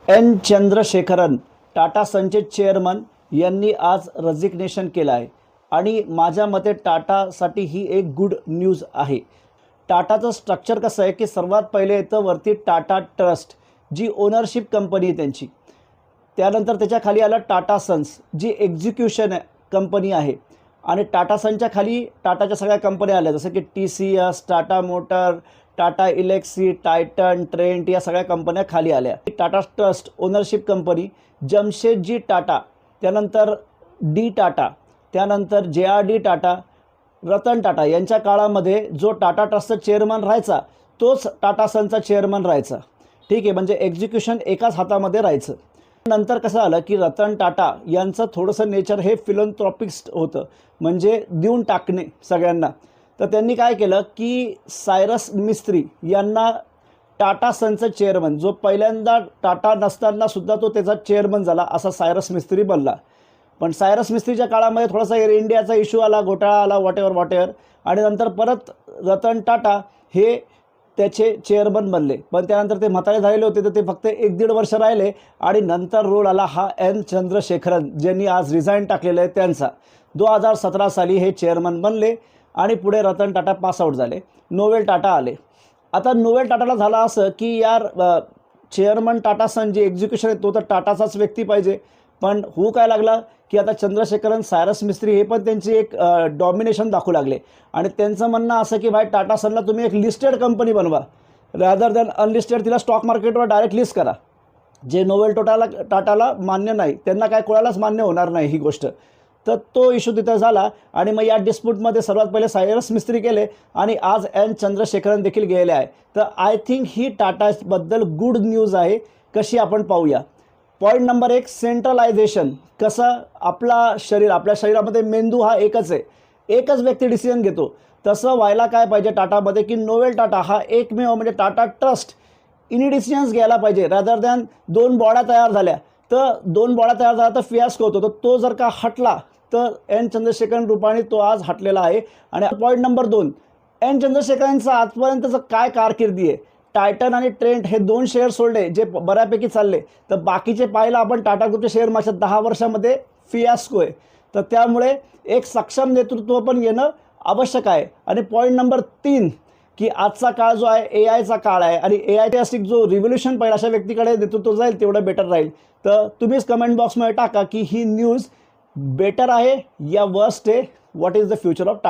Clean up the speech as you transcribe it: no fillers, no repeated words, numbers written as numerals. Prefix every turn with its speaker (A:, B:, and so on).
A: N Chandrasekaran Tata सनचे chairman यांनी आज resignation केलं आहे आणि माझ्या मते टाटासाठी ही एक गुड न्यूज आहे। टाटाचं स्ट्रक्चर कसं आहे की सर्वात पहिले येतं वरती टाटा ट्रस्ट, जी ओनरशिप कंपनी आहे त्यांची। त्यानंतर त्याच्या खाली आलं टाटा सन्स, जी एक्झिक्युशन कंपनी आहे, आणि टाटा सनच्या खाली टाटाच्या सगळ्या कंपन्या आल्या, जसं की TCS, Tata motor, Tata Elxsi, Titan, Trent, या सगळ्या कंपन्या खाली आल्या। Tata trust ownership company, Jamshedji Tata, त्यानंतर डी टाटा, त्यानंतर JRD टाटा, रतन टाटा यांच्या काळामध्ये जो टाटा ट्रस्टचा चेअरमन राहायचा तोच टाटा सनचा चेअरमन राहायचा। ठीक आहे, म्हणजे एक्झिक्युशन एकाच हातामध्ये राहायचं। नंतर कसं आलं की रतन टाटा यांचं थोडंसं नेचर हे फिलॉन्थ्रॉपिस्ट होतं, म्हणजे देऊन टाकणे सगळ्यांना। तर त्यांनी काय केलं की सायरस मिस्त्री यांना टाटा सनचं चेअरमन, जो पहिल्यांदा टाटा नसताना सुद्धा तो त्याचा चेअरमन झाला, असा सायरस मिस्त्री बनला। पण सायरस मिस्त्रीच्या काळामध्ये थोडासा एअर इंडियाचा इश्यू आला, घोटाळा आला, वॉटेवर, आणि नंतर परत रतन टाटा हे त्याचे चेअरमन बनले। पण त्यानंतर ते म्हातारे झालेले होते, तर ते फक्त 1-1.5 वर्ष राहिले, आणि नंतर रोल आला हा एन चंद्रशेखरन, ज्यांनी आज रिझाईन टाकलेलं आहे त्यांचा। 2017 साली हे चेअरमन बनले आणि पुढे रतन टाटा पासआउट झाले, नोवेल टाटा आले। आता नोवेल टाटाला झालं असं की यार चेअरमन टाटा सन जे एक्झिक्युशन आहे तो तर टाटाचाच व्यक्ती पाहिजे, पण होऊ काय लागला की आता चंद्रशेखरन, सायरस मिस्त्री हे पण त्यांची एक डॉमिनेशन दाखवू लागले, आणि त्यांचं म्हणणं असं की भाई टाटा सनला तुम्ही एक लिस्टेड कंपनी बनवा, रादर दॅन अनलिस्टेड तिला स्टॉक मार्केटवर डायरेक्ट लिस्ट करा, जे नोवेल टाटाला मान्य नाही, त्यांना काय कोणालाच मान्य होणार नाही ही गोष्ट। तर तो इश्यू तिथं झाला, आणि मग या डिस्प्यूटमध्ये सर्वात पहिले सायरस मिस्त्री केले, आणि आज एन चंद्रशेखरन देखील गेले आहे। तर आय थिंक ही टाटाबद्दल गुड न्यूज आहे। कशी आपण पाहूया। Point number 1, centralisation. कसं आपल्या शरीरामध्ये मेंदू हा एकच आहे, एकच व्यक्ती डिसिजन घेतो, तसं व्हायला काय पाहिजे टाटामध्ये की नोवेल टाटा हा एकमेव, म्हणजे टाटा ट्रस्ट इनी डिसिजन्स घ्यायला पाहिजे, रादर दॅन 2 बॉड्या तयार झाल्या, तर 2 बॉड्या तयार झाल्या तर फियास्को होतो। तर तो जर का हटला तर एन चंद्रशेखरन रूपाने तो आज हटलेला आहे। आणि पॉईंट नंबर 2, एन चंद्रशेखरनचं आजपर्यंतचं काय कारकिर्दी आहे। टायटन आणि ट्रेंट हे 2 शेअर सोडले जे बऱ्यापैकी चालले, तर बाकीचे पाहिलं आपण टाटा ग्रुपचे शेअर मागच्या 10 वर्षामध्ये फियास्को आहे। तर त्यामुळे एक सक्षम नेतृत्व पण येणं आवश्यक आहे। आणि पॉईंट नंबर 3, की आजचा काळ जो आहे AIचा काळ आहे, आणि AI जो रिव्होल्यूशन पाहिजे अशा व्यक्तीकडे नेतृत्व जाईल तेवढं बेटर राहील। तर तुम्हीच कमेंट बॉक्समध्ये टाका की ही न्यूज बेटर आहे या वर्स्ट आहे। What is the future of Tata.